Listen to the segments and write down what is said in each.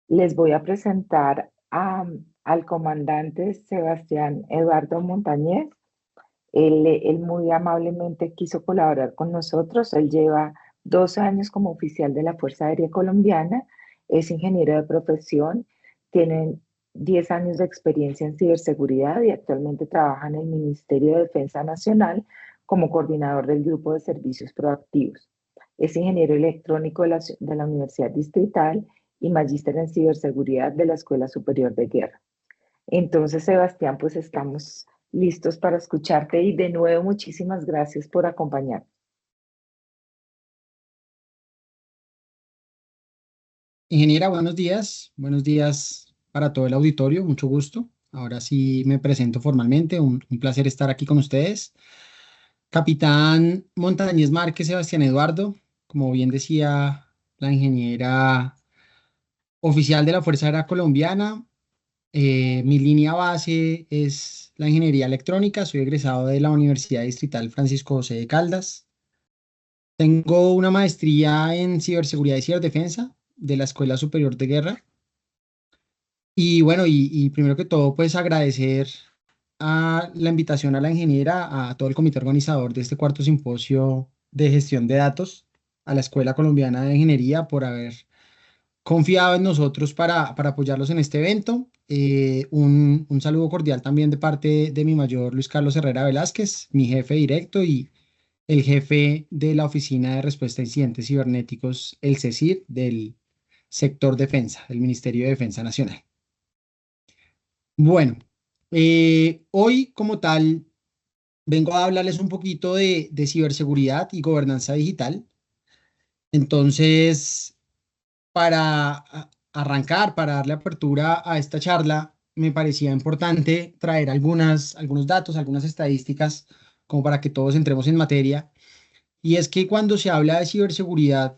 Les voy a presentar al comandante Sebastián Eduardo Montañez. Él muy amablemente quiso colaborar con nosotros. Él lleva 2 años como oficial de la Fuerza Aérea Colombiana, es ingeniero de profesión, tiene 10 años de experiencia en ciberseguridad y actualmente trabaja en el Ministerio de Defensa Nacional como coordinador del Grupo de Servicios Proactivos. Es ingeniero electrónico de la Universidad Distrital y magíster en ciberseguridad de la Escuela Superior de Guerra. Entonces, Sebastián, pues estamos listos para escucharte y de nuevo muchísimas gracias por acompañarnos. Ingeniera, buenos días. Buenos días para todo el auditorio. Mucho gusto. Ahora sí me presento formalmente. Un placer estar aquí con ustedes. Capitán Montañez Márquez Sebastián Eduardo, como bien decía la ingeniera oficial de la Fuerza Aérea Colombiana. Mi línea base es la ingeniería electrónica. Soy egresado de la Universidad Distrital Francisco José de Caldas. Tengo una maestría en ciberseguridad y ciberdefensa de la Escuela Superior de Guerra. Y bueno, y primero que todo, pues agradecer a la invitación a la ingeniera, a todo el comité organizador de este cuarto simposio de gestión de datos, a la Escuela Colombiana de Ingeniería por haber confiado en nosotros para apoyarlos en este evento. Un saludo cordial también de parte de mi mayor Luis Carlos Herrera Velázquez, mi jefe directo y el jefe de la Oficina de Respuesta a Incidentes Cibernéticos, el CECIR, del sector defensa, el Ministerio de Defensa Nacional. Bueno, hoy como tal vengo a hablarles un poquito de ciberseguridad y gobernanza digital. Entonces, para arrancar, para darle apertura a esta charla, me parecía importante traer algunos datos, algunas estadísticas, como para que todos entremos en materia. Y es que cuando se habla de ciberseguridad,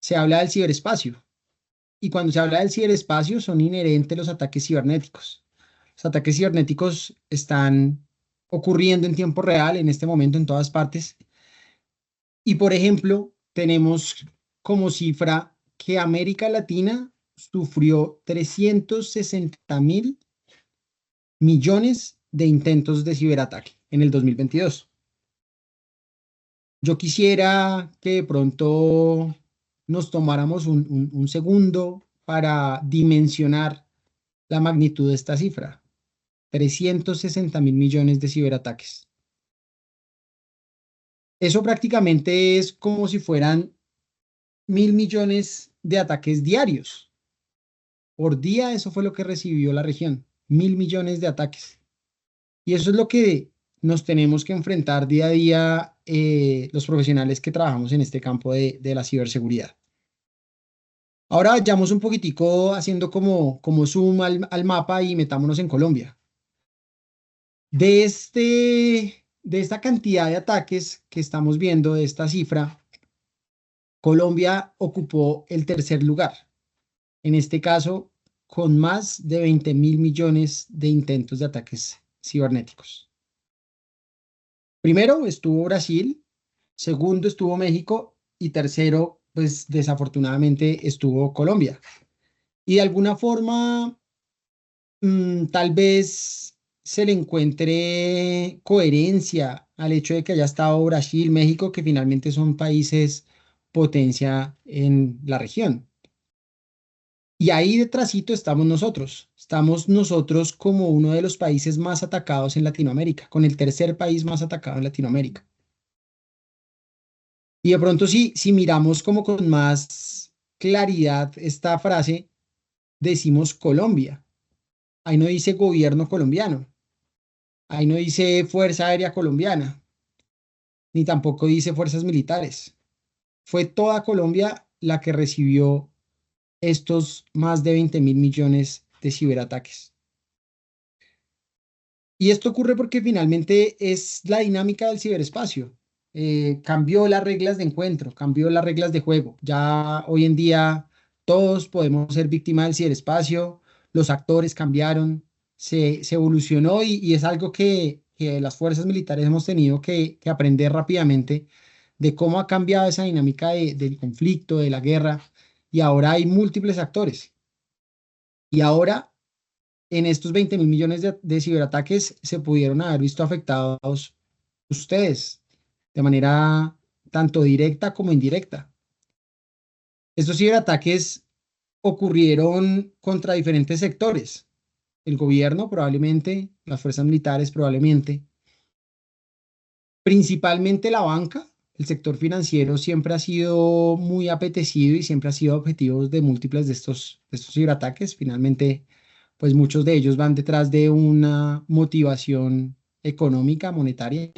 se habla del ciberespacio. Y cuando se habla del ciberespacio, son inherentes los ataques cibernéticos. Los ataques cibernéticos están ocurriendo en tiempo real en este momento en todas partes. Y por ejemplo, tenemos como cifra que América Latina sufrió 360.000 millones de intentos de ciberataque en el 2022. Yo quisiera que de pronto nos tomáramos un segundo para dimensionar la magnitud de esta cifra. 360.000 millones de ciberataques. Eso prácticamente es como si fueran 1.000 millones de ataques diarios. Por día, eso fue lo que recibió la región. 1.000 millones de ataques. Y eso es lo que nos tenemos que enfrentar día a día los profesionales que trabajamos en este campo de la ciberseguridad. Ahora vayamos un poquitico haciendo como zoom al mapa y metámonos en Colombia. De esta cantidad de ataques que estamos viendo, de esta cifra, Colombia ocupó el tercer lugar. En este caso, con más de 20.000 millones de intentos de ataques cibernéticos. Primero estuvo Brasil, segundo estuvo México y tercero, pues desafortunadamente estuvo Colombia. Y de alguna forma, tal vez se le encuentre coherencia al hecho de que haya estado Brasil, México, que finalmente son países potencia en la región. Y ahí detrásito estamos nosotros. Estamos nosotros como uno de los países más atacados en Latinoamérica, con el tercer país más atacado en Latinoamérica. Y de pronto si miramos como con más claridad esta frase, decimos Colombia. Ahí no dice gobierno colombiano, ahí no dice Fuerza Aérea Colombiana, ni tampoco dice fuerzas militares. Fue toda Colombia la que recibió estos más de 20.000 millones de ciberataques. Y esto ocurre porque finalmente es la dinámica del ciberespacio. Cambió las reglas de encuentro, cambió las reglas de juego. Ya hoy en día todos podemos ser víctimas del ciberespacio, los actores cambiaron, se evolucionó y es algo que las fuerzas militares hemos tenido que aprender rápidamente de cómo ha cambiado esa dinámica del conflicto, de la guerra, y ahora hay múltiples actores. Y ahora, en estos 20.000 millones de ciberataques, se pudieron haber visto afectados ustedes de manera tanto directa como indirecta. Estos ciberataques ocurrieron contra diferentes sectores. El gobierno probablemente, las fuerzas militares probablemente, principalmente la banca. El sector financiero siempre ha sido muy apetecido y siempre ha sido objetivo de múltiples de estos ciberataques. Finalmente, pues muchos de ellos van detrás de una motivación económica, monetaria,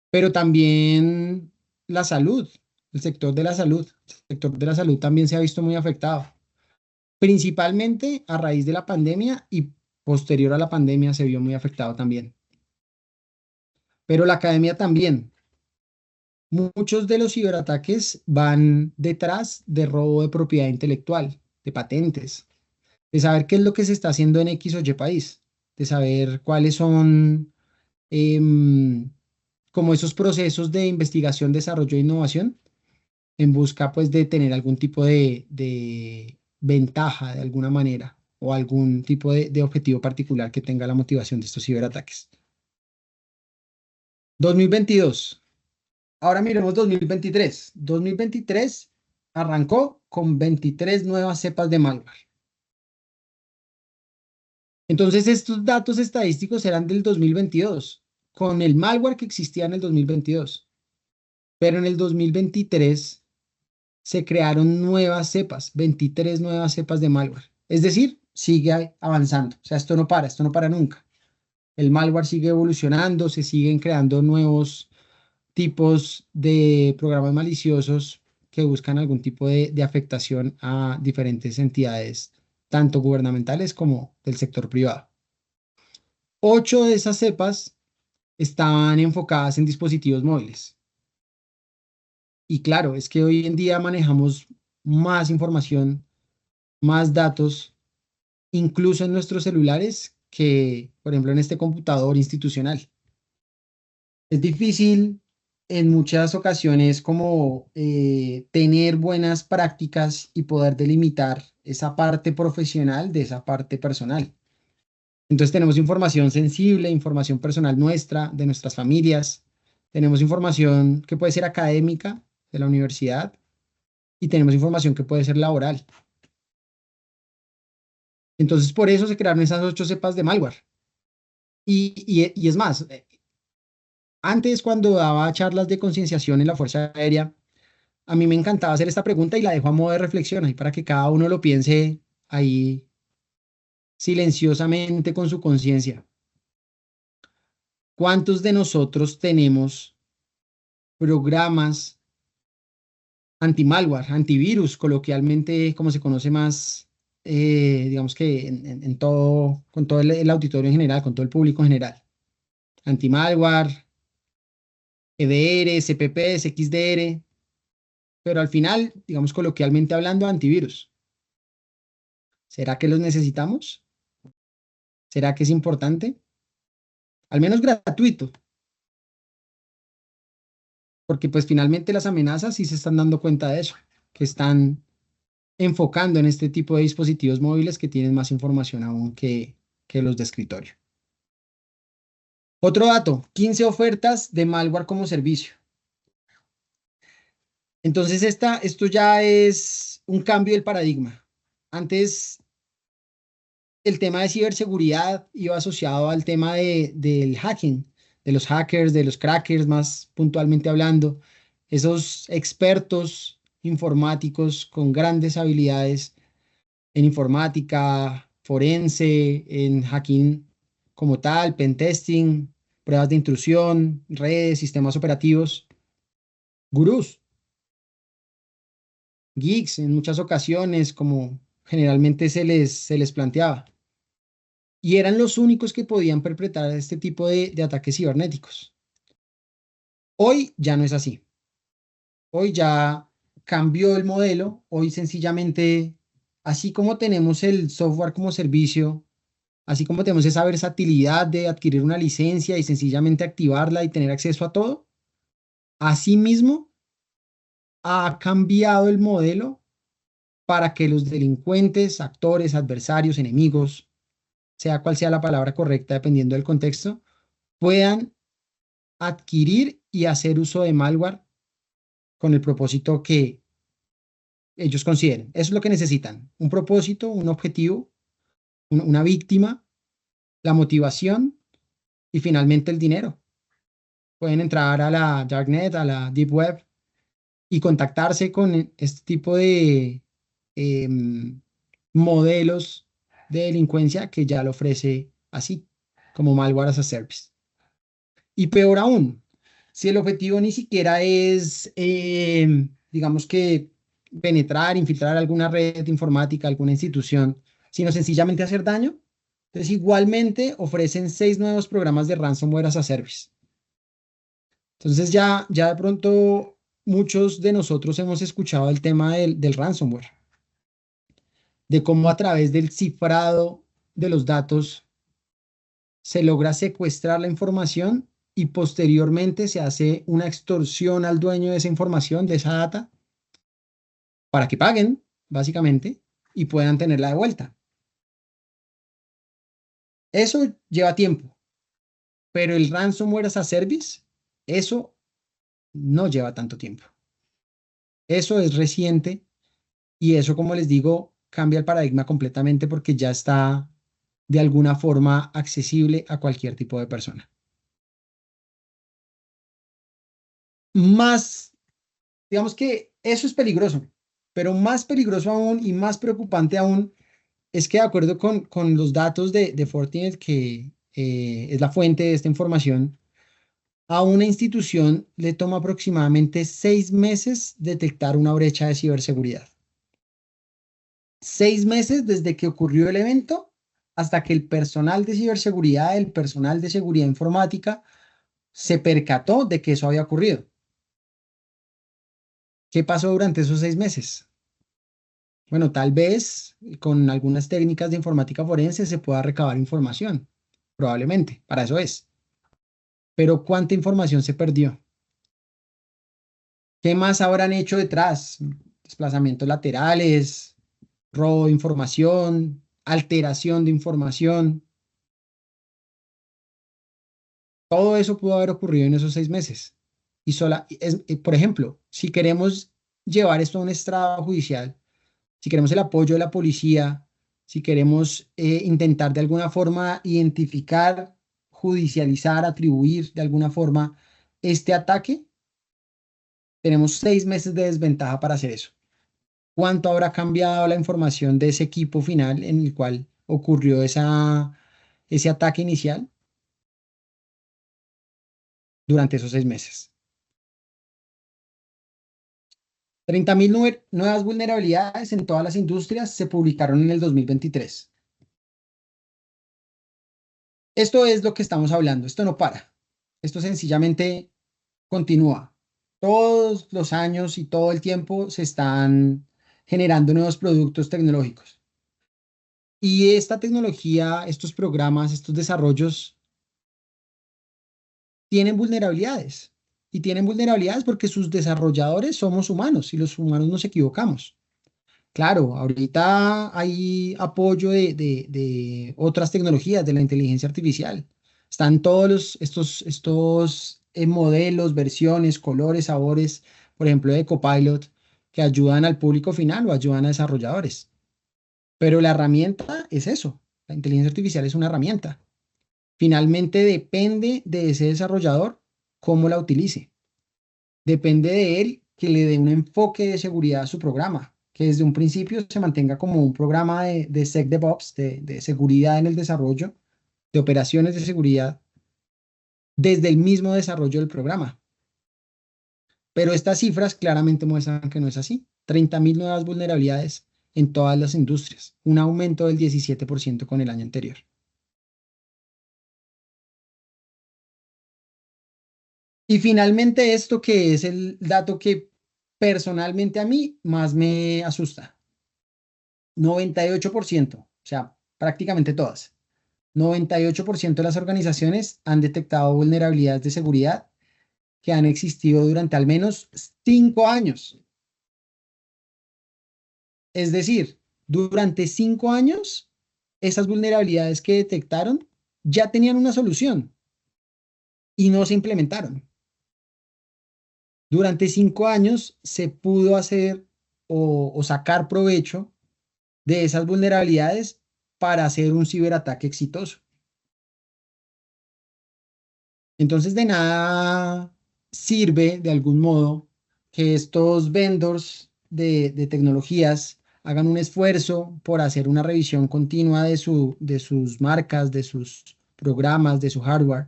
pero también la salud, el sector de la salud. El sector de la salud también se ha visto muy afectado, principalmente a raíz de la pandemia y posterior a la pandemia se vio muy afectado también. Pero la academia también. Muchos de los ciberataques van detrás de robo de propiedad intelectual, de patentes, de saber qué es lo que se está haciendo en X o Y país, de saber cuáles son em, como esos procesos de investigación, desarrollo e innovación en busca pues de tener algún tipo de ventaja de alguna manera o algún tipo de objetivo particular que tenga la motivación de estos ciberataques. 2022. Ahora miremos 2023. 2023 arrancó con 23 nuevas cepas de malware. Entonces, estos datos estadísticos eran del 2022, con el malware que existía en el 2022. Pero en el 2023 se crearon nuevas cepas, 23 nuevas cepas de malware. Es decir, sigue avanzando. O sea, esto no para nunca. El malware sigue evolucionando, se siguen creando nuevos tipos de programas maliciosos que buscan algún tipo de afectación a diferentes entidades, tanto gubernamentales como del sector privado. 8 de esas cepas estaban enfocadas en dispositivos móviles. Y claro, es que hoy en día manejamos más información, más datos, incluso en nuestros celulares, que, por ejemplo, en este computador institucional. Es difícil en muchas ocasiones como tener buenas prácticas y poder delimitar esa parte profesional de esa parte personal. Entonces tenemos información sensible, información personal nuestra, de nuestras familias, tenemos información que puede ser académica de la universidad y tenemos información que puede ser laboral. Entonces por eso se crearon esas 8 cepas de malware. Y es más, antes cuando daba charlas de concienciación en la Fuerza Aérea, a mí me encantaba hacer esta pregunta y la dejo a modo de reflexión ahí para que cada uno lo piense ahí silenciosamente con su conciencia. ¿Cuántos de nosotros tenemos programas anti-malware, antivirus, coloquialmente como se conoce más, digamos que en todo, con todo el auditorio en general, con todo el público en general? Anti-malware, EDR, CPP, XDR, pero al final, digamos coloquialmente hablando, antivirus. ¿Será que los necesitamos? ¿Será que es importante? Al menos gratuito, porque pues finalmente las amenazas sí se están dando cuenta de eso, que están enfocando en este tipo de dispositivos móviles que tienen más información aún que los de escritorio. Otro dato, 15 ofertas de malware como servicio. Entonces esto ya es un cambio del paradigma. Antes el tema de ciberseguridad iba asociado al tema del hacking, de los hackers, de los crackers, más puntualmente hablando, esos expertos informáticos con grandes habilidades en informática, forense, en hacking como tal, pentesting, pruebas de intrusión, redes, sistemas operativos, gurús, geeks en muchas ocasiones, como generalmente se les planteaba. Y eran los únicos que podían perpetrar este tipo de ataques cibernéticos. Hoy ya no es así. Hoy ya cambió el modelo. Hoy sencillamente, así como tenemos el software como servicio, así como tenemos esa versatilidad de adquirir una licencia y sencillamente activarla y tener acceso a todo, asimismo ha cambiado el modelo para que los delincuentes, actores, adversarios, enemigos, sea cual sea la palabra correcta dependiendo del contexto, puedan adquirir y hacer uso de malware con el propósito que ellos consideren. Eso es lo que necesitan, un propósito, un objetivo, una víctima, la motivación y finalmente el dinero. Pueden entrar a la Darknet, a la Deep Web y contactarse con este tipo de em, modelos de delincuencia que ya lo ofrece así, como malware as a service. Y peor aún, si el objetivo ni siquiera es, digamos que, penetrar, infiltrar alguna red informática, alguna institución, sino sencillamente hacer daño, entonces igualmente ofrecen 6 nuevos programas de ransomware as a service. Entonces ya de pronto muchos de nosotros hemos escuchado el tema del ransomware, de cómo a través del cifrado de los datos se logra secuestrar la información y posteriormente se hace una extorsión al dueño de esa información, de esa data, para que paguen, básicamente, y puedan tenerla de vuelta. Eso lleva tiempo, pero el ransomware as a service, eso no lleva tanto tiempo. Eso es reciente y eso, como les digo, cambia el paradigma completamente porque ya está de alguna forma accesible a cualquier tipo de persona. Más, digamos que eso es peligroso, pero más peligroso aún y más preocupante aún es que de acuerdo con los datos de Fortinet, que es la fuente de esta información, a una institución le toma aproximadamente 6 meses detectar una brecha de ciberseguridad. 6 meses desde que ocurrió el evento hasta que el personal de ciberseguridad, el personal de seguridad informática, se percató de que eso había ocurrido. ¿Qué pasó durante esos 6 meses? Bueno, tal vez con algunas técnicas de informática forense se pueda recabar información, probablemente, para eso es. Pero ¿cuánta información se perdió? ¿Qué más habrán hecho detrás? Desplazamientos laterales, robo de información, alteración de información. Todo eso pudo haber ocurrido en esos 6 meses. Por ejemplo, si queremos llevar esto a un estrado judicial, si queremos el apoyo de la policía, si queremos intentar de alguna forma identificar, judicializar, atribuir de alguna forma este ataque, tenemos 6 meses de desventaja para hacer eso. ¿Cuánto habrá cambiado la información de ese equipo final en el cual ocurrió ese ataque inicial durante esos 6 meses? 30.000 nuevas vulnerabilidades en todas las industrias se publicaron en el 2023. Esto es lo que estamos hablando, esto no para, esto sencillamente continúa. Todos los años y todo el tiempo se están generando nuevos productos tecnológicos. Y esta tecnología, estos programas, estos desarrollos tienen vulnerabilidades. Y tienen vulnerabilidades porque sus desarrolladores somos humanos y los humanos nos equivocamos. Claro, ahorita hay apoyo de otras tecnologías, de la inteligencia artificial. Están todos estos modelos, versiones, colores, sabores, por ejemplo, de Copilot, que ayudan al público final o ayudan a desarrolladores. Pero la herramienta es eso. La inteligencia artificial es una herramienta. Finalmente depende de ese desarrollador cómo la utilice. Depende de él que le dé un enfoque de seguridad a su programa, que desde un principio se mantenga como un programa de SecDevOps, de seguridad en el desarrollo, de operaciones de seguridad, desde el mismo desarrollo del programa. Pero estas cifras claramente muestran que no es así. 30.000 nuevas vulnerabilidades en todas las industrias, un aumento del 17% con el año anterior. Y finalmente esto que es el dato que personalmente a mí más me asusta. 98%, o sea, prácticamente todas. 98% de las organizaciones han detectado vulnerabilidades de seguridad que han existido durante al menos 5 años. Es decir, durante 5 años, esas vulnerabilidades que detectaron ya tenían una solución y no se implementaron. Durante 5 años se pudo hacer o sacar provecho de esas vulnerabilidades para hacer un ciberataque exitoso. Entonces, de nada sirve de algún modo que estos vendors de tecnologías hagan un esfuerzo por hacer una revisión continua de sus marcas, de sus programas, de su hardware,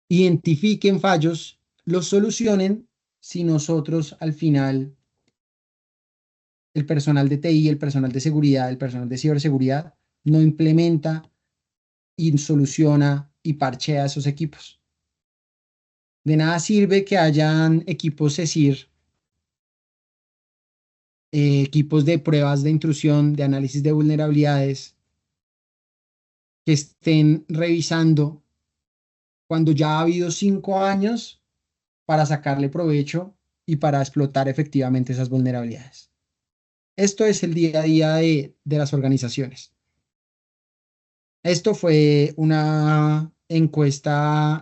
identifiquen fallos, los solucionen si nosotros al final, el personal de TI, el personal de seguridad, el personal de ciberseguridad, no implementa y soluciona y parchea esos equipos. De nada sirve que hayan equipos CECIR, equipos de pruebas de intrusión, de análisis de vulnerabilidades, que estén revisando cuando ya ha habido 5 años para sacarle provecho y para explotar efectivamente esas vulnerabilidades. Esto es el día a día de las organizaciones. Esto fue una encuesta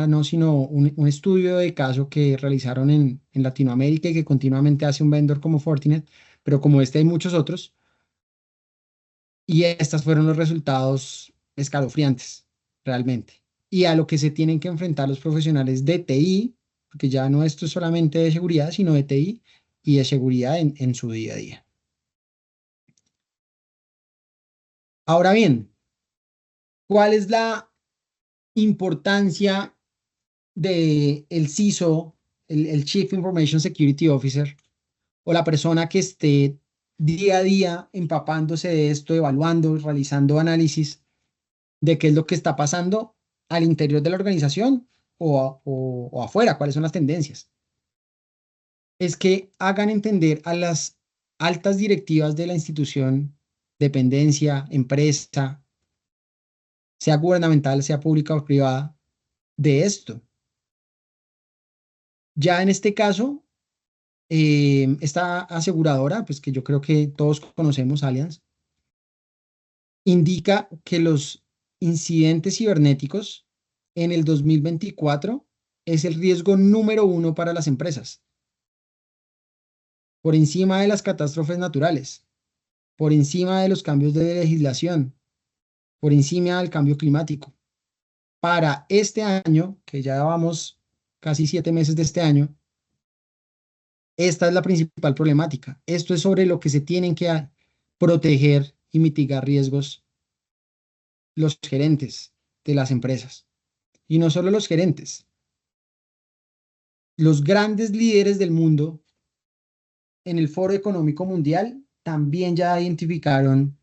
no, sino un estudio de caso que realizaron en Latinoamérica y que continuamente hace un vendor como Fortinet, pero como este hay muchos otros, y estos fueron los resultados escalofriantes, realmente. Y a lo que se tienen que enfrentar los profesionales de TI, porque ya no esto es solamente de seguridad, sino de TI y de seguridad en su día a día. Ahora bien, ¿cuál es la importancia de el CISO, el Chief Information Security Officer, o la persona que esté día a día empapándose de esto, evaluando, realizando análisis de qué es lo que está pasando al interior de la organización o afuera, cuáles son las tendencias? Es que hagan entender a las altas directivas de la institución, dependencia, empresa, sea gubernamental, sea pública o privada, de esto. Ya en este caso, esta aseguradora, pues que yo creo que todos conocemos, Allianz, indica que los incidentes cibernéticos en el 2024 es el riesgo número uno para las empresas, por encima de las catástrofes naturales, por encima de los cambios de legislación, por encima del cambio climático. Para este año, que ya vamos casi 7 meses de este año, esta es la principal problemática. Esto es sobre lo que se tienen que proteger y mitigar riesgos los gerentes de las empresas. Y no solo los gerentes, los grandes líderes del mundo en el Foro Económico Mundial también ya identificaron,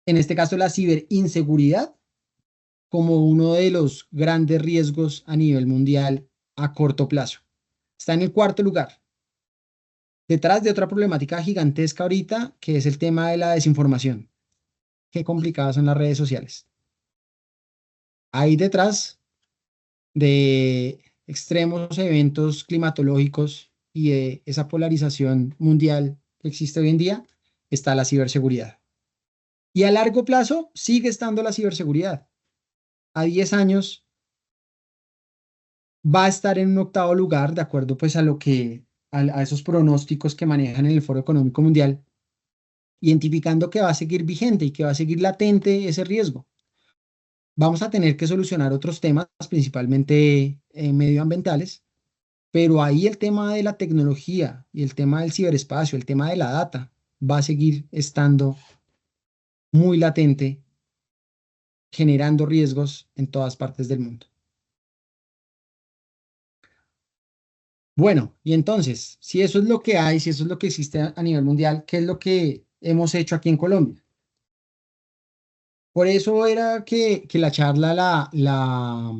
en este caso, la ciberinseguridad como uno de los grandes riesgos a nivel mundial a corto plazo. Está en el cuarto lugar, detrás de otra problemática gigantesca ahorita, que es el tema de la desinformación. Qué complicadas son las redes sociales. Ahí detrás de extremos eventos climatológicos y de esa polarización mundial que existe hoy en día, está la ciberseguridad. Y a largo plazo sigue estando la ciberseguridad. A 10 años va a estar en un octavo lugar, de acuerdo pues a esos pronósticos que manejan en el Foro Económico Mundial, identificando que va a seguir vigente y que va a seguir latente ese riesgo. Vamos a tener que solucionar otros temas, principalmente medioambientales, pero ahí el tema de la tecnología y el tema del ciberespacio, el tema de la data, va a seguir estando muy latente, generando riesgos en todas partes del mundo. Bueno, y entonces, si eso es lo que hay, si eso es lo que existe a nivel mundial, ¿qué es lo que hemos hecho aquí en Colombia? Por eso era que la charla la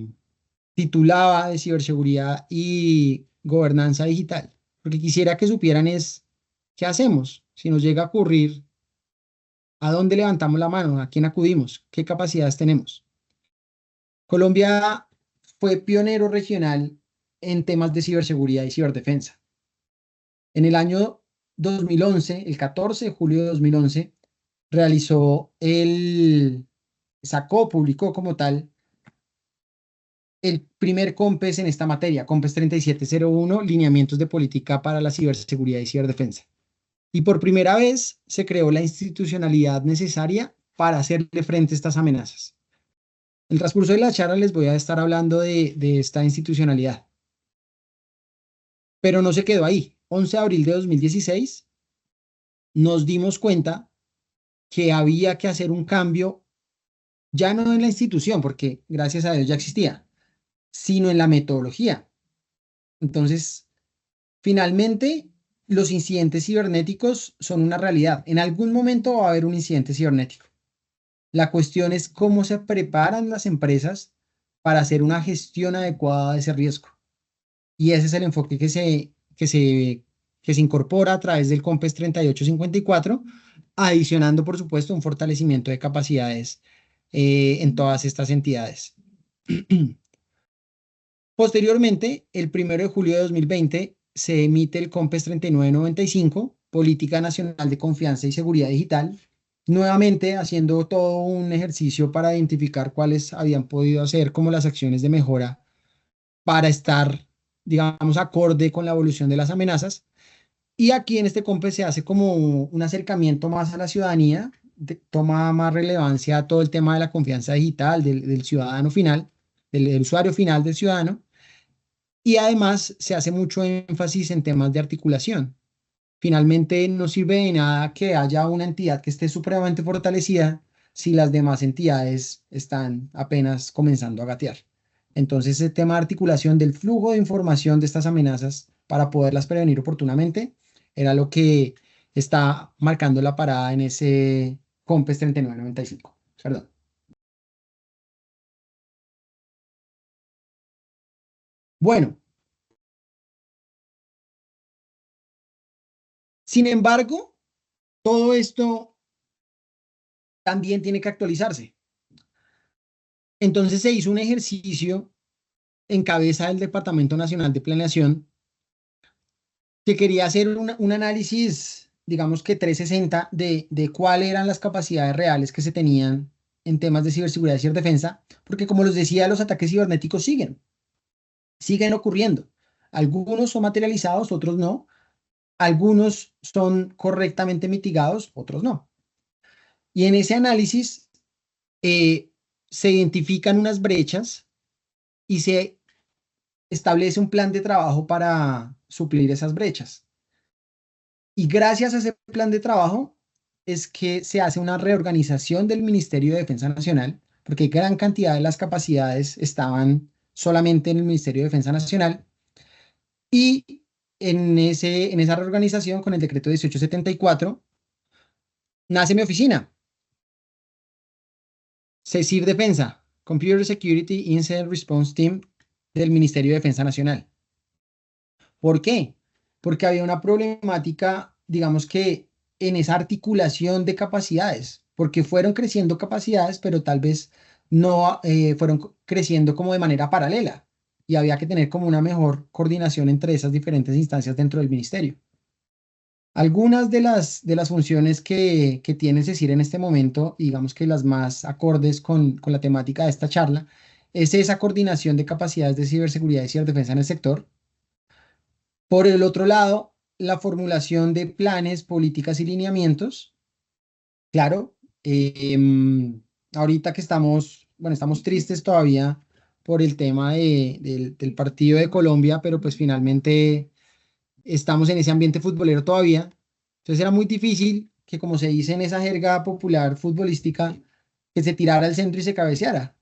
titulaba de ciberseguridad y gobernanza digital, porque quisiera que supieran es qué hacemos si nos llega a ocurrir, a dónde levantamos la mano, a quién acudimos, qué capacidades tenemos. Colombia fue pionero regional en temas de ciberseguridad y ciberdefensa. En el año 2011, el 14 de julio de 2011, publicó como tal el primer COMPES en esta materia, COMPES 3701, Lineamientos de Política para la Ciberseguridad y Ciberdefensa. Y por primera vez se creó la institucionalidad necesaria para hacerle frente a estas amenazas. En el transcurso de la charla les voy a estar hablando de esta institucionalidad. Pero no se quedó ahí. 11 de abril de 2016 nos dimos cuenta que había que hacer un cambio, ya no en la institución, porque gracias a Dios ya existía, sino en la metodología. Entonces, finalmente, los incidentes cibernéticos son una realidad. En algún momento va a haber un incidente cibernético. La cuestión es cómo se preparan las empresas para hacer una gestión adecuada de ese riesgo. Y ese es el enfoque que se incorpora a través del COMPES 3854, adicionando, por supuesto, un fortalecimiento de capacidades en todas estas entidades. Posteriormente, el 1 de julio de 2020, se emite el COMPES 3995, Política Nacional de Confianza y Seguridad Digital, nuevamente haciendo todo un ejercicio para identificar cuáles habían podido hacer como las acciones de mejora para estar, digamos, acorde con la evolución de las amenazas. Y aquí en este COMPES se hace como un acercamiento más a la ciudadanía, toma más relevancia a todo el tema de la confianza digital del ciudadano final, del usuario final del ciudadano, y además se hace mucho énfasis en temas de articulación. Finalmente, no sirve de nada que haya una entidad que esté supremamente fortalecida si las demás entidades están apenas comenzando a gatear. Entonces, ese tema de articulación del flujo de información de estas amenazas para poderlas prevenir oportunamente era lo que está marcando la parada en ese COMPES 3995. Perdón. Bueno, sin embargo, todo esto también tiene que actualizarse. Entonces se hizo un ejercicio en cabeza del Departamento Nacional de Planeación que quería hacer un análisis, digamos que 360, de cuáles eran las capacidades reales que se tenían en temas de ciberseguridad y ciberdefensa, porque como les decía, los ataques cibernéticos siguen ocurriendo. Algunos son materializados, otros no. Algunos son correctamente mitigados, otros no. Y en ese análisis eh, se identifican unas brechas y se establece un plan de trabajo para suplir esas brechas. Y gracias a ese plan de trabajo es que se hace una reorganización del Ministerio de Defensa Nacional, porque gran cantidad de las capacidades estaban solamente en el Ministerio de Defensa Nacional. Y en esa reorganización, con el decreto 1874, nace mi oficina, CECIR Defensa, Computer Security Incident Response Team del Ministerio de Defensa Nacional. ¿Por qué? Porque había una problemática, digamos que en esa articulación de capacidades, porque fueron creciendo capacidades, pero tal vez no fueron creciendo como de manera paralela y había que tener como una mejor coordinación entre esas diferentes instancias dentro del ministerio. Algunas de las funciones que tiene CECIR en este momento, digamos que las más acordes con la temática de esta charla, es esa coordinación de capacidades de ciberseguridad y ciberdefensa en el sector. Por el otro lado, la formulación de planes, políticas y lineamientos. Claro, ahorita que estamos, bueno, estamos tristes todavía por el tema del partido de Colombia, pero pues finalmente estamos en ese ambiente futbolero todavía. Entonces era muy difícil que, como se dice en esa jerga popular futbolística, que se tirara al centro y se cabeceara.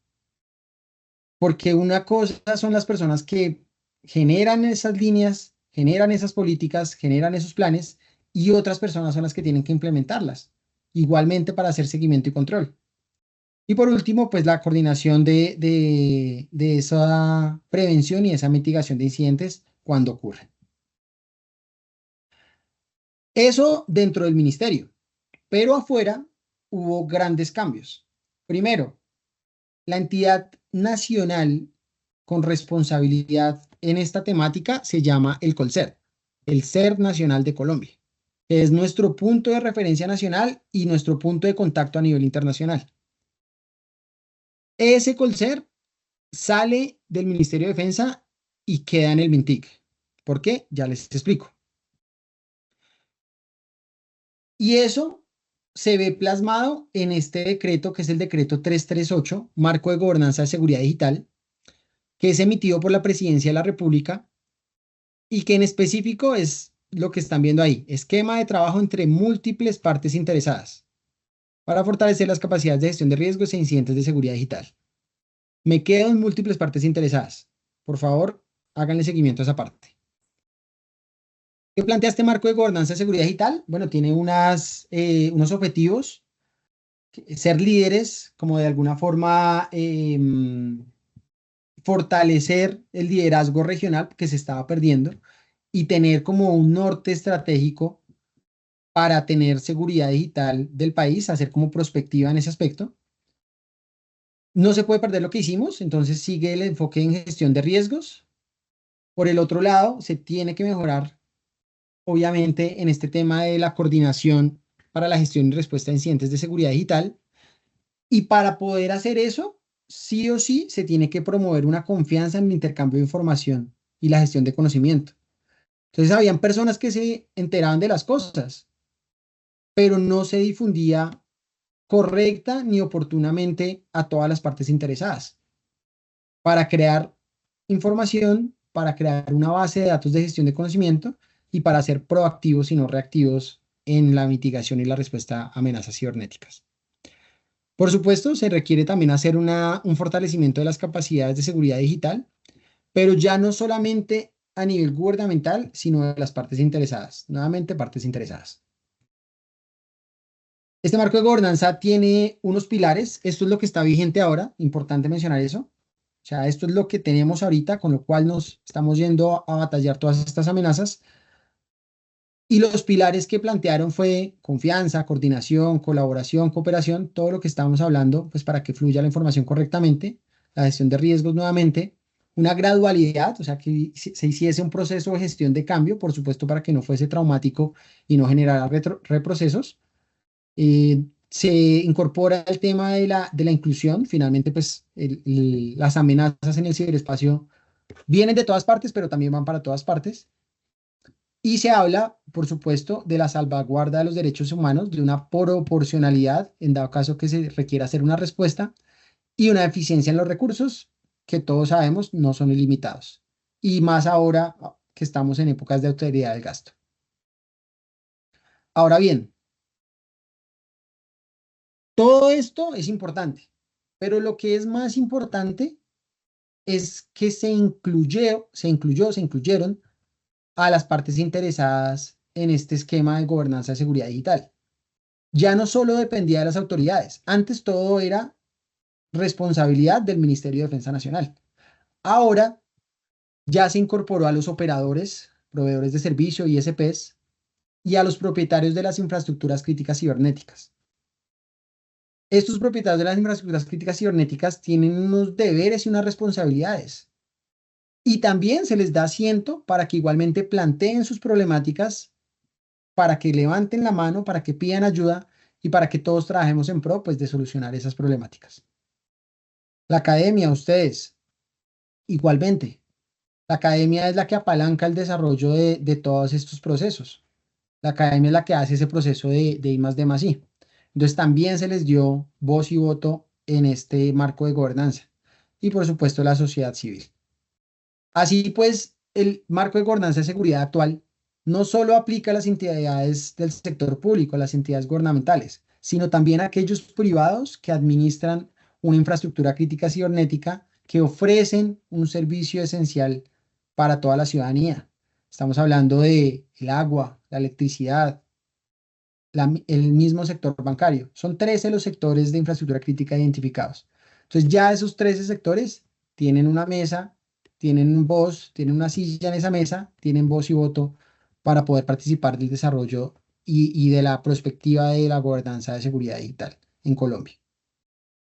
Porque una cosa son las personas que generan esas líneas, generan esas políticas, generan esos planes, y otras personas son las que tienen que implementarlas, igualmente para hacer seguimiento y control. Y por último, pues la coordinación de esa prevención y esa mitigación de incidentes cuando ocurren. Eso dentro del ministerio, pero afuera hubo grandes cambios. Primero, la entidad nacional con responsabilidad en esta temática se llama el COLCER, el CER Nacional de Colombia. que es nuestro punto de referencia nacional y nuestro punto de contacto a nivel internacional. Ese Colser sale del Ministerio de Defensa y queda en el MINTIC. ¿Por qué? Ya les explico. Y eso se ve plasmado en este decreto, que es el decreto 338, Marco de Gobernanza de Seguridad Digital, que es emitido por la Presidencia de la República y que en específico es lo que están viendo ahí, esquema de trabajo entre múltiples partes interesadas para fortalecer las capacidades de gestión de riesgos e incidentes de seguridad digital. Me quedo en múltiples partes interesadas. Por favor, háganle seguimiento a esa parte. ¿Qué plantea este marco de gobernanza de seguridad digital? Bueno, tiene unos objetivos, ser líderes, como de alguna forma fortalecer el liderazgo regional que se estaba perdiendo y tener como un norte estratégico para tener seguridad digital del país, hacer como prospectiva en ese aspecto. No se puede perder lo que hicimos, entonces sigue el enfoque en gestión de riesgos. Por el otro lado, se tiene que mejorar, obviamente, en este tema de la coordinación para la gestión y respuesta a incidentes de seguridad digital. Y para poder hacer eso, sí o sí, se tiene que promover una confianza en el intercambio de información y la gestión de conocimiento. Entonces, habían personas que se enteraban de las cosas, pero no se difundía correcta ni oportunamente a todas las partes interesadas para crear información, para crear una base de datos de gestión de conocimiento y para ser proactivos y no reactivos en la mitigación y la respuesta a amenazas cibernéticas. Por supuesto, se requiere también hacer un fortalecimiento de las capacidades de seguridad digital, pero ya no solamente a nivel gubernamental, sino de las partes interesadas. Nuevamente, partes interesadas. Este marco de gobernanza tiene unos pilares. Esto es lo que está vigente ahora. Importante mencionar eso. O sea, esto es lo que tenemos ahorita, con lo cual nos estamos yendo a batallar todas estas amenazas. Y los pilares que plantearon fue confianza, coordinación, colaboración, cooperación, todo lo que estamos hablando, pues para que fluya la información correctamente, la gestión de riesgos nuevamente, una gradualidad, o sea, que se hiciese un proceso de gestión de cambio, por supuesto, para que no fuese traumático y no generara reprocesos. Se incorpora el tema de la inclusión, finalmente, pues las amenazas en el ciberespacio vienen de todas partes, pero también van para todas partes. Y se habla, por supuesto, de la salvaguarda de los derechos humanos, de una proporcionalidad, en dado caso que se requiera hacer una respuesta, y una eficiencia en los recursos, que todos sabemos no son ilimitados. Y más ahora que estamos en épocas de austeridad del gasto. Ahora bien, todo esto es importante, pero lo que es más importante es que se incluyeron a las partes interesadas en este esquema de gobernanza de seguridad digital. Ya no solo dependía de las autoridades, antes todo era responsabilidad del Ministerio de Defensa Nacional. Ahora ya se incorporó a los operadores, proveedores de servicio, ISPs, y a los propietarios de las infraestructuras críticas cibernéticas. Estos propietarios de las infraestructuras críticas cibernéticas tienen unos deberes y unas responsabilidades. Y también se les da asiento para que igualmente planteen sus problemáticas, para que levanten la mano, para que pidan ayuda y para que todos trabajemos en pro, pues, de solucionar esas problemáticas. La academia, ustedes, igualmente. La academia es la que apalanca el desarrollo de todos estos procesos. La academia es la que hace ese proceso de I más D más I. Entonces también se les dio voz y voto en este marco de gobernanza. Y por supuesto la sociedad civil. Así pues, el marco de gobernanza de seguridad actual no solo aplica a las entidades del sector público, a las entidades gubernamentales, sino también a aquellos privados que administran una infraestructura crítica cibernética que ofrecen un servicio esencial para toda la ciudadanía. Estamos hablando de el agua, la electricidad, el mismo sector bancario. Son 13 los sectores de infraestructura crítica identificados. Entonces ya esos 13 sectores tienen una mesa, tienen voz, tienen una silla en esa mesa, tienen voz y voto para poder participar del desarrollo y de la perspectiva de la gobernanza de seguridad digital en Colombia.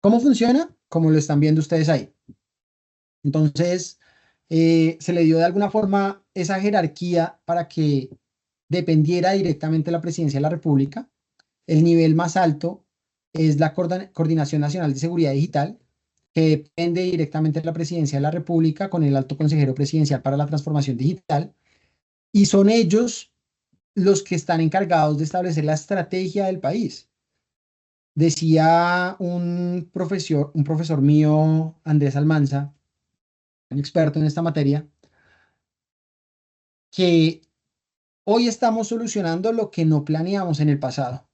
¿Cómo funciona? Como lo están viendo ustedes ahí. Entonces, se le dio de alguna forma esa jerarquía para que dependiera directamente de la Presidencia de la República. El nivel más alto es la Coordinación Nacional de Seguridad Digital, que depende directamente de la Presidencia de la República con el Alto Consejero Presidencial para la Transformación Digital, y son ellos los que están encargados de establecer la estrategia del país. Decía un profesor mío, Andrés Almanza, un experto en esta materia, que hoy estamos solucionando lo que no planeamos en el pasado,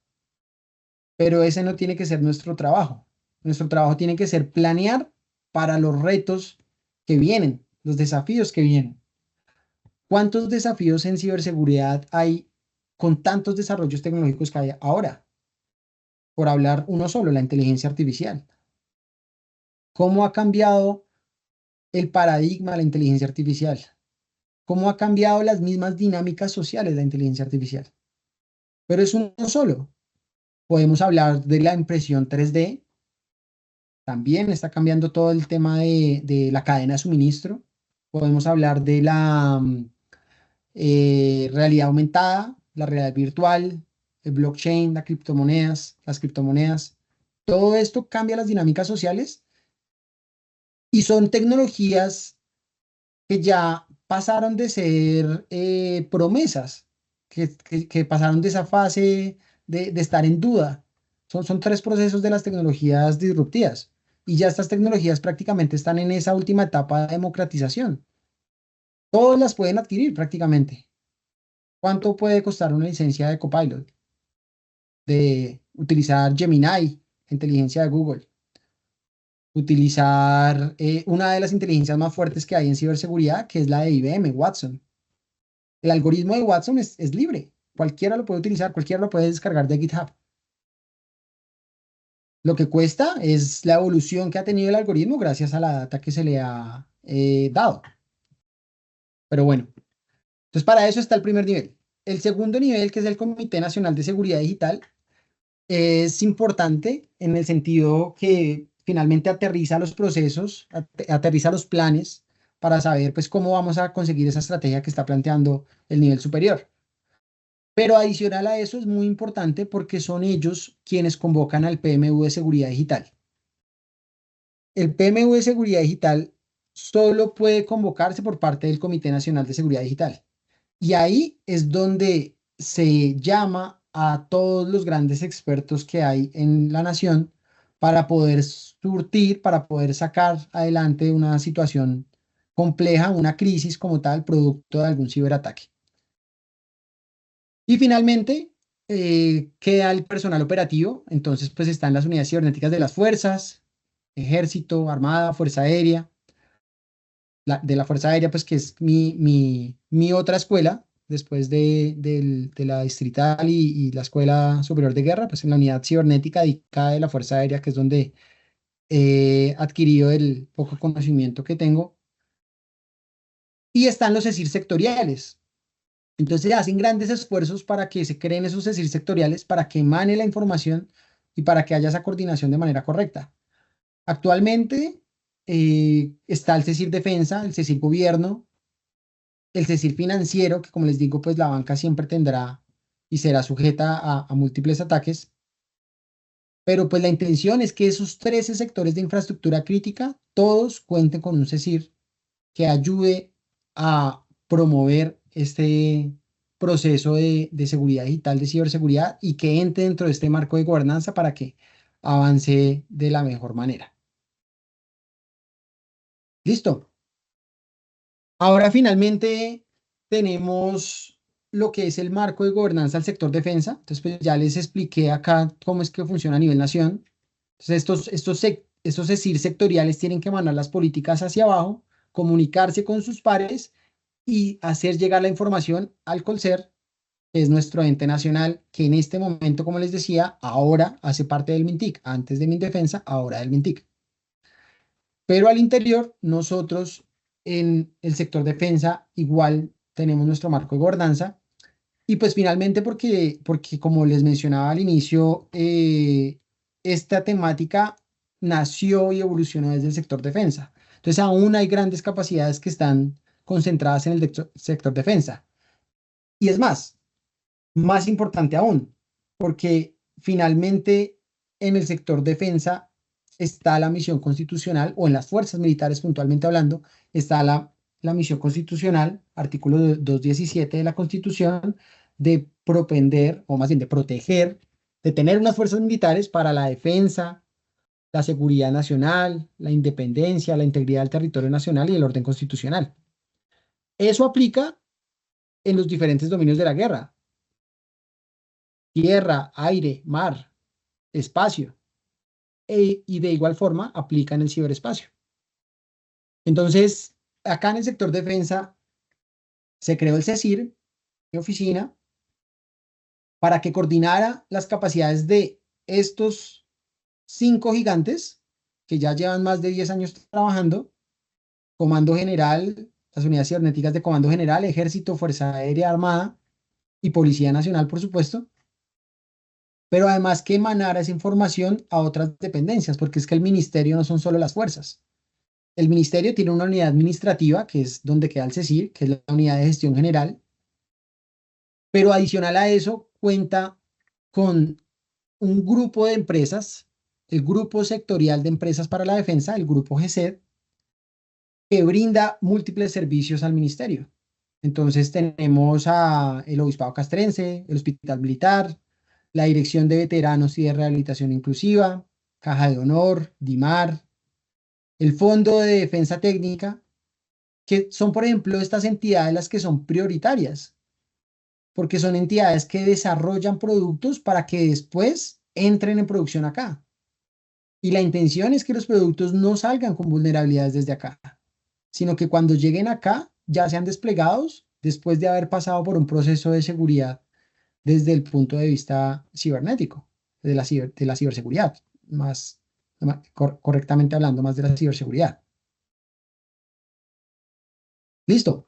pero ese no tiene que ser nuestro trabajo. Nuestro trabajo tiene que ser planear para los retos que vienen, los desafíos que vienen. ¿Cuántos desafíos en ciberseguridad hay con tantos desarrollos tecnológicos que hay ahora? Por hablar uno solo, la inteligencia artificial. ¿Cómo ha cambiado el paradigma de la inteligencia artificial? ¿Cómo ha cambiado las mismas dinámicas sociales de la inteligencia artificial? Pero es uno solo. Podemos hablar de la impresión 3D. También está cambiando todo el tema de la cadena de suministro. Podemos hablar de la realidad aumentada, la realidad virtual, el blockchain, las criptomonedas. Todo esto cambia las dinámicas sociales y son tecnologías que ya pasaron de ser promesas, que pasaron de esa fase de estar en duda. Son tres procesos de las tecnologías disruptivas y ya estas tecnologías prácticamente están en esa última etapa de democratización. Todos las pueden adquirir prácticamente. ¿Cuánto puede costar una licencia de Copilot? De utilizar Gemini, inteligencia de Google. Utilizar una de las inteligencias más fuertes que hay en ciberseguridad, que es la de IBM, Watson. El algoritmo de Watson es libre. Cualquiera lo puede utilizar, cualquiera lo puede descargar de GitHub. Lo que cuesta es la evolución que ha tenido el algoritmo gracias a la data que se le ha dado. Pero bueno, entonces para eso está el primer nivel. El segundo nivel, que es el Comité Nacional de Seguridad Digital, es importante en el sentido que finalmente aterriza los procesos, aterriza los planes para saber pues cómo vamos a conseguir esa estrategia que está planteando el nivel superior. Pero adicional a eso es muy importante porque son ellos quienes convocan al PMU de Seguridad Digital. El PMU de Seguridad Digital solo puede convocarse por parte del Comité Nacional de Seguridad Digital. Y ahí es donde se llama a todos los grandes expertos que hay en la nación para poder surtir, para poder sacar adelante una situación compleja, una crisis como tal, producto de algún ciberataque. Y finalmente, queda el personal operativo. Entonces, pues están las unidades cibernéticas de las fuerzas, Ejército, Armada, Fuerza Aérea. De la Fuerza Aérea, pues que es mi otra escuela, después de la distrital y la Escuela Superior de Guerra, pues en la unidad cibernética dedicada de la Fuerza Aérea, que es donde he adquirido el poco conocimiento que tengo. Y están los ESIR sectoriales. Entonces hacen grandes esfuerzos para que se creen esos ESIR sectoriales, para que emane la información y para que haya esa coordinación de manera correcta. Actualmente está el CECIR Defensa, el CECIR Gobierno, el CECIR Financiero, que como les digo, pues la banca siempre tendrá y será sujeta a múltiples ataques, pero pues la intención es que esos 13 sectores de infraestructura crítica, todos cuenten con un CECIR que ayude a promover este proceso de seguridad digital, de ciberseguridad, y que entre dentro de este marco de gobernanza para que avance de la mejor manera. Listo. Ahora finalmente tenemos lo que es el marco de gobernanza del sector defensa. Entonces, pues ya les expliqué acá cómo es que funciona a nivel nación. Entonces, estos CECIR sectoriales tienen que mandar las políticas hacia abajo, comunicarse con sus pares y hacer llegar la información al Colcer, que es nuestro ente nacional, que en este momento, como les decía, ahora hace parte del MINTIC, antes de Mindefensa, ahora del MINTIC. Pero al interior, nosotros en el sector defensa igual tenemos nuestro marco de gobernanza. Y pues finalmente porque como les mencionaba al inicio, esta temática nació y evolucionó desde el sector defensa. Entonces aún hay grandes capacidades que están concentradas en el sector defensa. Y es más, Más importante aún, porque finalmente en el sector defensa está la misión constitucional, o en las fuerzas militares puntualmente hablando, está la misión constitucional, artículo 217 de la Constitución, de propender, o más bien de proteger, de tener unas fuerzas militares para la defensa, la seguridad nacional, la independencia, la integridad del territorio nacional y el orden constitucional. Eso aplica en los diferentes dominios de la guerra: tierra, aire, mar, espacio, y de igual forma aplica en el ciberespacio. Entonces, acá en el sector defensa se creó el CECIR, mi oficina, para que coordinara las capacidades de estos 5 gigantes que ya llevan más de 10 años trabajando: Comando General, las unidades cibernéticas de Comando General, Ejército, Fuerza Aérea Armada y Policía Nacional, por supuesto, pero además que emanara esa información a otras dependencias, porque es que el ministerio no son solo las fuerzas. El ministerio tiene una unidad administrativa, que es donde queda el CECIR, que es la unidad de gestión general, pero adicional a eso cuenta con un grupo de empresas, el Grupo Sectorial de Empresas para la Defensa, el Grupo GESED, que brinda múltiples servicios al ministerio. Entonces tenemos el Obispado Castrense, el Hospital Militar, la Dirección de Veteranos y de Rehabilitación Inclusiva, Caja de Honor, DIMAR, el Fondo de Defensa Técnica, que son, por ejemplo, estas entidades las que son prioritarias, porque son entidades que desarrollan productos para que después entren en producción acá. Y la intención es que los productos no salgan con vulnerabilidades desde acá, sino que cuando lleguen acá ya sean desplegados después de haber pasado por un proceso de seguridad desde el punto de vista cibernético, de la ciberseguridad, correctamente hablando, más de la ciberseguridad. Listo.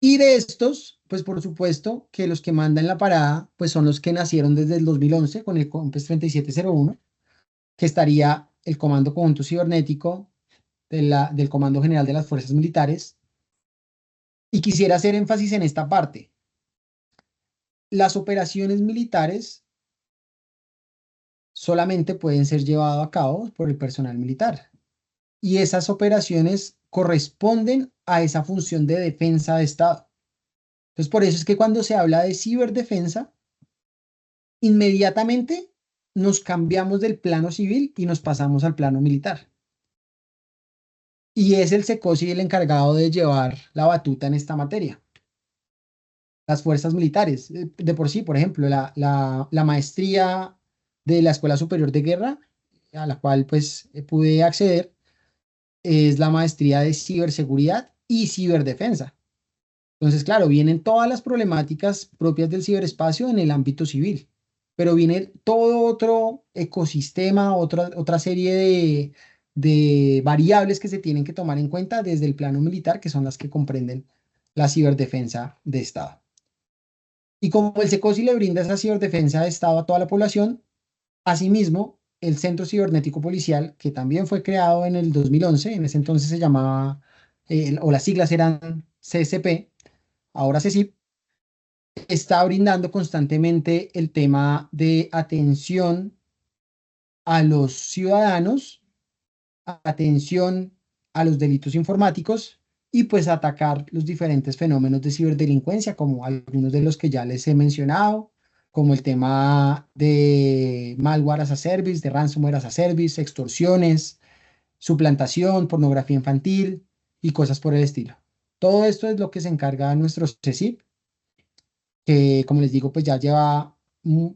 Y de estos, pues por supuesto que los que mandan la parada, pues son los que nacieron desde el 2011 con el COMPES 3701, que estaría el Comando Conjunto Cibernético del Comando General de las Fuerzas Militares. Y quisiera hacer énfasis en esta parte. Las operaciones militares solamente pueden ser llevadas a cabo por el personal militar. Y esas operaciones corresponden a esa función de defensa de Estado. Entonces, por eso es que cuando se habla de ciberdefensa, inmediatamente nos cambiamos del plano civil y nos pasamos al plano militar. Y es el SECOSI el encargado de llevar la batuta en esta materia. Las fuerzas militares, de por sí, por ejemplo, la maestría de la Escuela Superior de Guerra, a la cual pues pude acceder, es la maestría de ciberseguridad y ciberdefensa. Entonces, claro, vienen todas las problemáticas propias del ciberespacio en el ámbito civil, pero viene todo otro ecosistema, otra serie de variables que se tienen que tomar en cuenta desde el plano militar, que son las que comprenden la ciberdefensa de Estado. Y como el SECOSI le brinda esa ciberdefensa de Estado a toda la población, asimismo, el Centro Cibernético Policial, que también fue creado en el 2011, en ese entonces se llamaba, o las siglas eran CSP, ahora CECIP, está brindando constantemente el tema de atención a los ciudadanos, atención a los delitos informáticos y pues atacar los diferentes fenómenos de ciberdelincuencia, como algunos de los que ya les he mencionado, como el tema de malware as a service, de ransomware as a service, extorsiones, suplantación, pornografía infantil y cosas por el estilo. Todo esto es lo que se encarga nuestro CECIP, que como les digo, pues ya lleva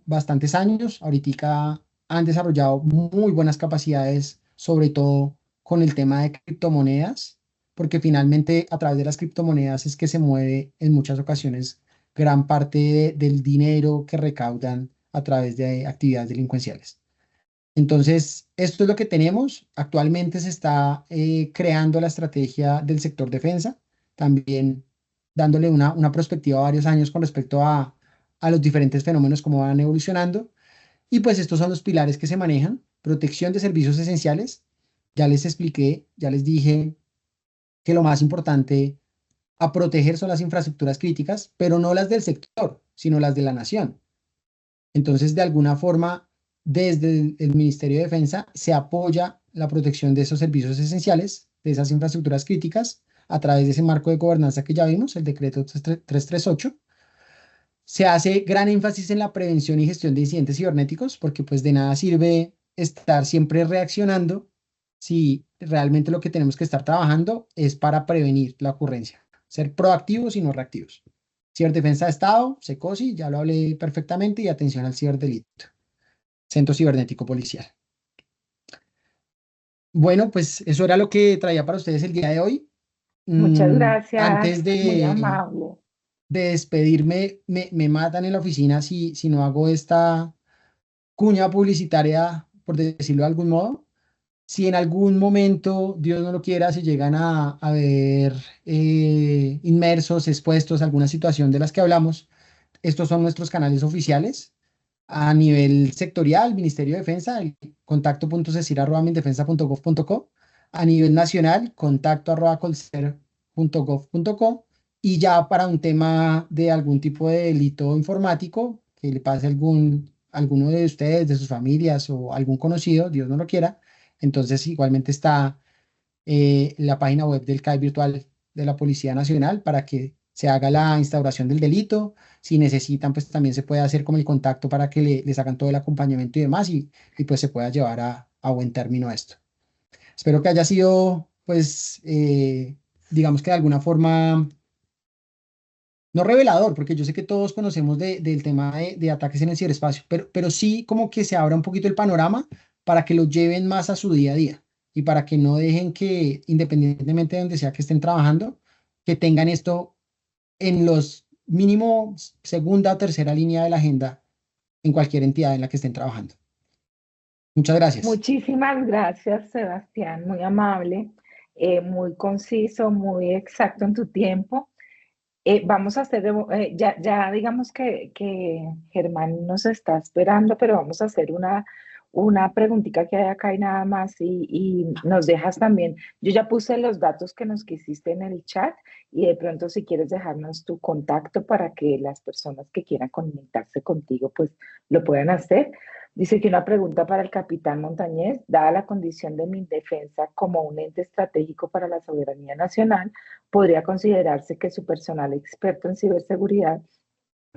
bastantes años. Ahorita han desarrollado muy buenas capacidades, sobre todo con el tema de criptomonedas, porque finalmente a través de las criptomonedas es que se mueve en muchas ocasiones gran parte del dinero que recaudan a través de actividades delincuenciales. Entonces, esto es lo que tenemos. Actualmente se está creando la estrategia del sector defensa, también dándole una perspectiva a varios años con respecto a los diferentes fenómenos, cómo van evolucionando. Y pues estos son los pilares que se manejan: protección de servicios esenciales. Ya les expliqué, ya les dije que lo más importante a proteger son las infraestructuras críticas, pero no las del sector, sino las de la nación. Entonces, de alguna forma, desde el Ministerio de Defensa se apoya la protección de esos servicios esenciales, de esas infraestructuras críticas, a través de ese marco de gobernanza que ya vimos, el decreto 338. Se hace gran énfasis en la prevención y gestión de incidentes cibernéticos, porque pues de nada sirve estar siempre reaccionando si realmente lo que tenemos que estar trabajando es para prevenir la ocurrencia, ser proactivos y no reactivos. Ciberdefensa de Estado, SECOSI, ya lo hablé perfectamente, y atención al ciberdelito, Centro Cibernético Policial. Bueno, pues eso era lo que traía para ustedes el día de hoy. Muchas gracias, Antes muy amable. de despedirme, me matan en la oficina si no hago esta cuña publicitaria, por decirlo de algún modo. Si en algún momento, Dios no lo quiera, se llegan a ver inmersos, expuestos a alguna situación de las que hablamos, estos son nuestros canales oficiales. A nivel sectorial, Ministerio de Defensa, el contacto.cecir@mindefensa.gov.co. A nivel nacional, contacto@colcer.gov.co. Y ya para un tema de algún tipo de delito informático que le pase a alguno de ustedes, de sus familias o algún conocido, Dios no lo quiera, entonces igualmente está la página web del CAI virtual de la Policía Nacional para que se haga la instauración del delito. Si necesitan, pues también se puede hacer como el contacto para que les hagan todo el acompañamiento y demás, y pues se pueda llevar a buen término esto. Espero que haya sido, pues, digamos que de alguna forma, no revelador, porque yo sé que todos conocemos del tema de ataques en el ciberespacio, pero sí como que se abra un poquito el panorama para que lo lleven más a su día a día y para que no dejen que, independientemente de donde sea que estén trabajando, que tengan esto en los mínimo segunda o tercera línea de la agenda en cualquier entidad en la que estén trabajando. Muchas gracias. Muchísimas gracias, Sebastián, muy amable, muy conciso, muy exacto en tu tiempo. Vamos a hacer, ya digamos que Germán nos está esperando, pero vamos a hacer una preguntita que hay acá y nada más y nos dejas también. Yo ya puse los datos que nos quisiste en el chat y de pronto si quieres dejarnos tu contacto para que las personas que quieran conectarse contigo pues lo puedan hacer. Dice que una pregunta para el capitán Montañez, dada la condición de mi defensa como un ente estratégico para la soberanía nacional, podría considerarse que su personal experto en ciberseguridad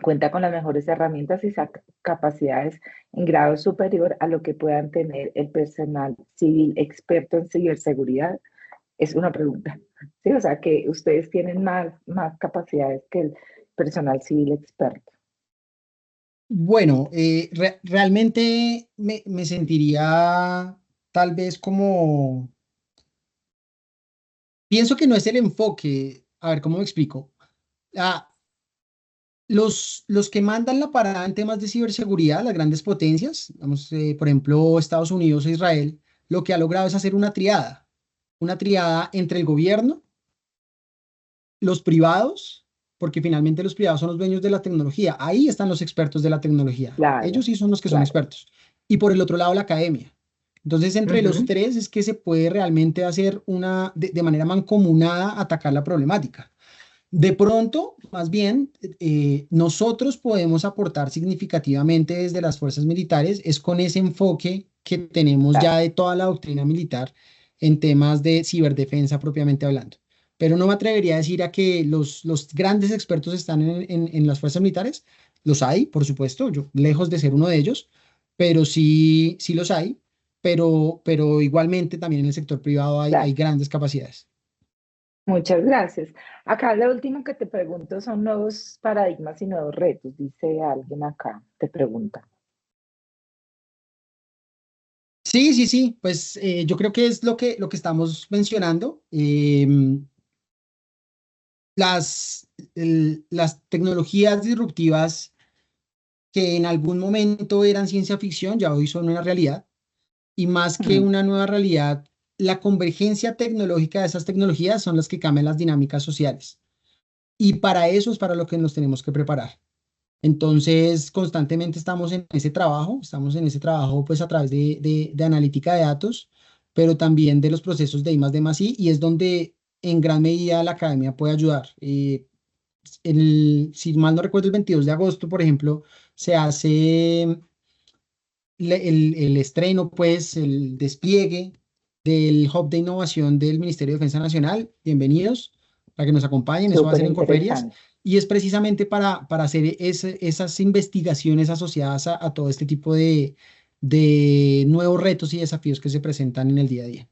cuenta con las mejores herramientas y capacidades en grado superior a lo que puedan tener el personal civil experto en ciberseguridad. Es una pregunta. Sí, o sea, que ustedes tienen más capacidades que el personal civil experto. Bueno, realmente me sentiría tal vez como, pienso que no es el enfoque, a ver, ¿cómo me explico? Ah, los que mandan la parada en temas de ciberseguridad, las grandes potencias, vamos, por ejemplo, Estados Unidos e Israel, lo que ha logrado es hacer una triada entre el gobierno, los privados, porque finalmente los privados son los dueños de la tecnología. Ahí están los expertos de la tecnología. Ellos Claro, sí son los que son claro. expertos. Y por el otro lado, la academia. Entonces, entre los Ujú. tres es que se puede realmente hacer de manera mancomunada, atacar la problemática. De pronto, más bien, nosotros podemos aportar significativamente desde las fuerzas militares, es con ese enfoque que tenemos ya Claro. de toda la doctrina militar en temas de ciberdefensa propiamente hablando. Pero no me atrevería a decir a que los grandes expertos están en las fuerzas militares. Los hay, por supuesto, yo lejos de ser uno de ellos, pero sí los hay, pero igualmente también en el sector privado hay Claro. grandes capacidades. Muchas gracias. Acá lo último que te pregunto son nuevos paradigmas y nuevos retos, dice alguien acá, te pregunta. Sí, sí, sí, pues yo creo que es lo que estamos mencionando. Las tecnologías disruptivas que en algún momento eran ciencia ficción, ya hoy son una realidad. Y más que Ujú. una nueva realidad, la convergencia tecnológica de esas tecnologías son las que cambian las dinámicas sociales. Y para eso es para lo que nos tenemos que preparar. Entonces, constantemente estamos en ese trabajo pues a través de analítica de datos, pero también de los procesos de I+D+I, y es donde en gran medida la academia puede ayudar. si mal no recuerdo, el 22 de agosto, por ejemplo, se hace el estreno, pues, el despliegue del Hub de Innovación del Ministerio de Defensa Nacional. Bienvenidos para que nos acompañen. Eso va a Súper ser en Corferias interesante. y es precisamente para hacer esas investigaciones asociadas a todo este tipo de nuevos retos y desafíos que se presentan en el día a día.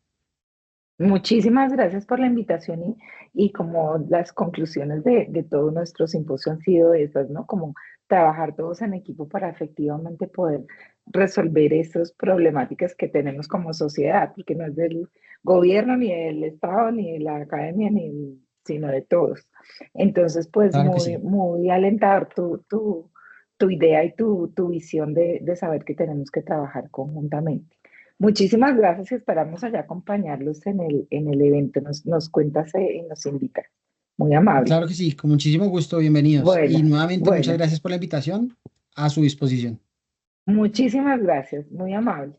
Muchísimas gracias por la invitación y como las conclusiones de todo nuestro simposio han sido esas, ¿no? Como trabajar todos en equipo para efectivamente poder resolver esas problemáticas que tenemos como sociedad, porque no es del gobierno, ni del Estado, ni de la academia, sino de todos. Entonces, pues Claro que muy, sí. muy alentador tu idea y tu visión de saber que tenemos que trabajar conjuntamente. Muchísimas gracias y esperamos allá acompañarlos en el evento. Nos cuentas y nos invitas. Muy amable. Claro que sí, con muchísimo gusto, bienvenidos. Y Bueno, nuevamente muchas bueno, gracias por la invitación, a su disposición. muchísimas gracias. Muy amable.